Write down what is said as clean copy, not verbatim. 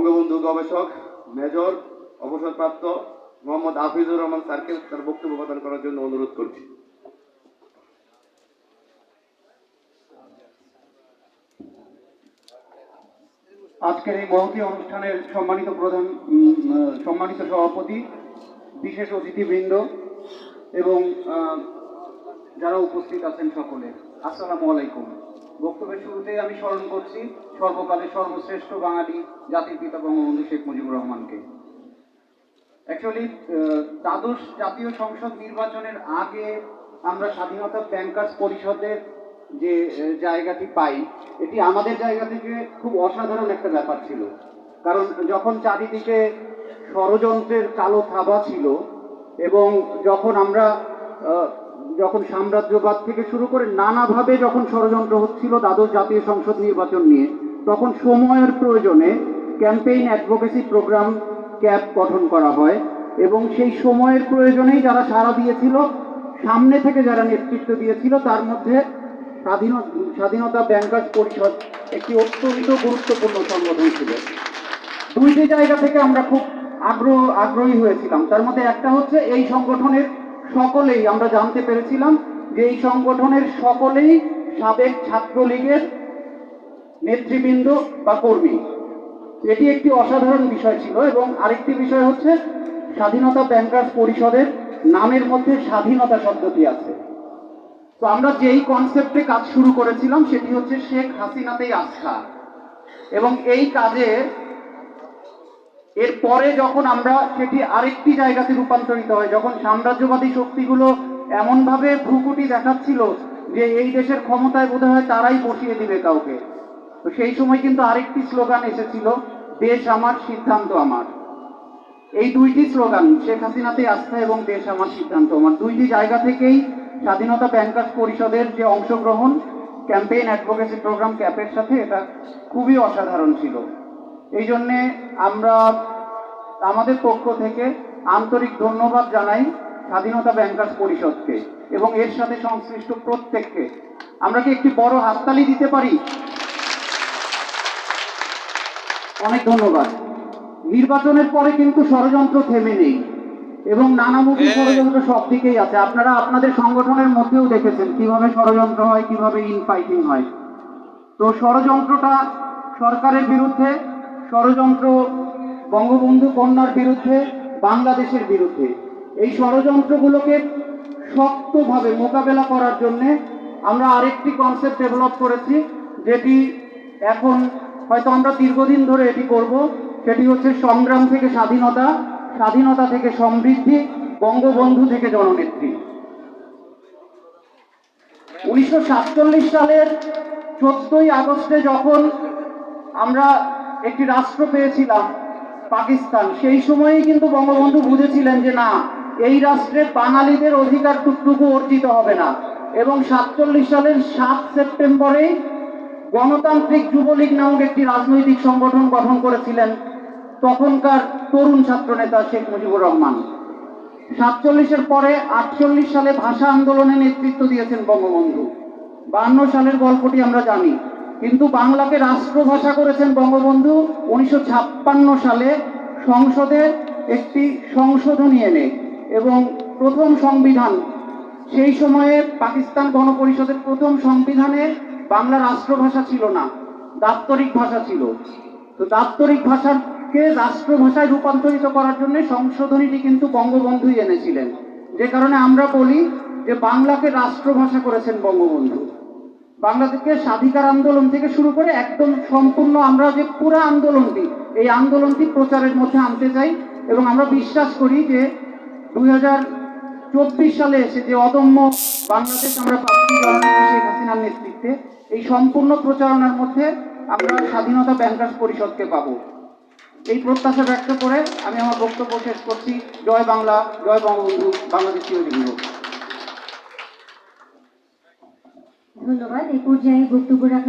বঙ্গবন্ধু গবেষক মেজর অবসরপ্রাপ্ত মোহাম্মদ হাফিজুর রহমান স্যারকে তার বক্তব্য প্রদান করার জন্য অনুরোধ করছি। আজকের এই মহতী অনুষ্ঠানের সম্মানিত সভাপতি, বিশেষ অতিথিবৃন্দ এবং যারা উপস্থিত আছেন সকলে, আসসালামু আলাইকুম। বক্তব্যের শুরুতে আমি স্মরণ করছি সর্বকালের সর্বশ্রেষ্ঠ বাঙালি জাতির পিতা বঙ্গবন্ধু শেখ মুজিবুর রহমানকে। অ্যাকচুয়ালি দ্বাদশ জাতীয় সংসদ নির্বাচনের আগে আমরা স্বাধীনতা ব্যাংকার্স পরিষদের যে জায়গাটি পাই, এটি আমাদের জায়গা থেকে খুব অসাধারণ একটা ব্যাপার ছিল। কারণ যখন চারিদিকে ষড়যন্ত্রের কালো থাবা ছিল এবং যখন সাম্রাজ্যবাদ থেকে শুরু করে নানাভাবে যখন ষড়যন্ত্র হচ্ছিল দ্বাদশ জাতীয় সংসদ নির্বাচন নিয়ে, তখন সময়ের প্রয়োজনে ক্যাম্পেইন অ্যাডভোকেসি প্রোগ্রাম ক্যাপ গঠন করা হয় এবং সেই সময়ের প্রয়োজনেই যারা সাড়া দিয়েছিল, সামনে থেকে যারা নেতৃত্ব দিয়েছিল, তার মধ্যে স্বাধীনতা ব্যাংকার্স পরিষদ একটি অত্যন্ত গুরুত্বপূর্ণ সংগঠন ছিল। দুইটি জায়গা থেকে আমরা খুব আগ্রহী হয়েছিলাম। তার মধ্যে একটা হচ্ছে এই সংগঠনের সকলেই আমরা জানতে পেরেছিলাম যে এই সংগঠনের সকলেই সাবেক ছাত্রলীগের নেতৃবৃন্দ বা কর্মী। এটি একটি অসাধারণ বিষয় ছিল। এবং আরেকটি বিষয় হচ্ছে স্বাধীনতা ব্যাংকার্স পরিষদের নামের মধ্যে স্বাধীনতা শব্দটি আছে। তো আমরা যেই কনসেপ্টে কাজ শুরু করেছিলাম সেটি হচ্ছে শেখ হাসিনাতেই আস্থা। এবং এই কাজে এরপরে যখন আমরা সেটি আরেকটি জায়গাতে রূপান্তরিত হয়, যখন সাম্রাজ্যবাদী শক্তিগুলো এমনভাবে ভ্রুকুটি দেখাচ্ছিল যে এই দেশের ক্ষমতায় বোধ হয় তারাই বসিয়ে দিবে কাউকে, তো সেই সময় কিন্তু আরেকটি স্লোগান এসেছিল, দেশ আমার সিদ্ধান্ত আমার। এই দুইটি স্লোগান, শেখ হাসিনাতে আস্থা এবং দেশ আমার সিদ্ধান্ত আমার, দুইটি জায়গা থেকেই স্বাধীনতা ব্যাংকার্স পরিষদের যে অংশগ্রহণ ক্যাম্পেইন অ্যাডভোকেসি প্রোগ্রাম ক্যাপের সাথে, এটা খুবই অসাধারণ ছিল। এই জন্যে আমরা আমাদের পক্ষ থেকে আন্তরিক ধন্যবাদ জানাই স্বাধীনতা ব্যাংকার্স পরিষদকে এবং এর সাথে সংশ্লিষ্ট প্রত্যেককে। আমরা কি একটি বড় হাততালি দিতে পারি? অনেক ধন্যবাদ। নির্বাচনের পরে কিন্তু ষড়যন্ত্র থেমে নেই এবং নানামুখী ষড়যন্ত্র সব দিকেই আছে। আপনারা আপনাদের সংগঠনের মধ্যেও দেখেছেন কিভাবে ষড়যন্ত্র হয়, কিভাবে ইনফাইটিং হয়। তো ষড়যন্ত্রটা সরকারের বিরুদ্ধে, ষড়যন্ত্র বঙ্গবন্ধু কন্যার বিরুদ্ধে, বাংলাদেশের বিরুদ্ধে। এই ষড়যন্ত্রগুলোকে শক্তভাবে মোকাবেলা করার জন্যে আমরা আরেকটি কনসেপ্ট ডেভেলপ করেছি, যেটি এখন হয়তো আমরা দীর্ঘদিন ধরে এটি করব। সেটি হচ্ছে সংগ্রাম থেকে স্বাধীনতা, স্বাধীনতা থেকে সমৃদ্ধি, বঙ্গবন্ধু থেকে জননেত্রী। 1947 সালের 14ই আগস্টে যখন আমরা একটি রাষ্ট্র পেয়েছিলাম পাকিস্তান, সেই সময়েই কিন্তু বঙ্গবন্ধু বুঝেছিলেন যে না, এই রাষ্ট্রে বাঙালিদের অধিকারটুকু অর্জিত হবে না। এবং 47 সালের 7 সেপ্টেম্বরেই গণতান্ত্রিক যুবলীগ নামক একটি রাজনৈতিক সংগঠন গঠন করেছিলেন তখনকার তরুণ ছাত্র নেতা শেখ মুজিবুর রহমান। 47-এর পরে 48 সালে ভাষা আন্দোলনে নেতৃত্ব দিয়েছেন বঙ্গবন্ধু। 52 সালের গল্পটি আমরা জানি। কিন্তু বাংলাকে রাষ্ট্রভাষা করেছেন বঙ্গবন্ধু 1956 সালে সংসদে একটি সংশোধনী এনে। এবং প্রথম সংবিধান, সেই সময়ে পাকিস্তান গণপরিষদের প্রথম সংবিধানে বাংলা রাষ্ট্রভাষা ছিল না, দাপ্তরিক ভাষা ছিল। তো দাপ্তরিক ভাষাকে রাষ্ট্রভাষায় রূপান্তরিত করার জন্য সংশোধনীটি কিন্তু বঙ্গবন্ধুই এনেছিলেন। যে কারণে আমরা বলি যে বাংলাকে রাষ্ট্রভাষা করেছেন বঙ্গবন্ধু। বাংলাদেশকে স্বাধিকার আন্দোলন থেকে শুরু করে একদম সম্পূর্ণ আমরা যে পুরো আন্দোলনটি, এই আন্দোলনটি প্রচারের মধ্যে আনতে চাই। এবং আমরা বিশ্বাস করি যে 2024 সালে এসে যে অদম্য বাংলাদেশ আমরা পাচ্ছি জননেত্রী শেখ হাসিনার নেতৃত্বে, এই সম্পূর্ণ প্রচারণার মধ্যে আমরা স্বাধীনতা ব্যাংকার্স পরিষদকে পাবো। এই প্রত্যাশা ব্যক্ত করে আমি আমার বক্তব্য শেষ করছি। জয় বাংলা, জয় বঙ্গবন্ধু, বাংলাদেশ চিরজীবী হোক। ধন্যবাদ। এই পর্যায়ে বক্তব্য রাখা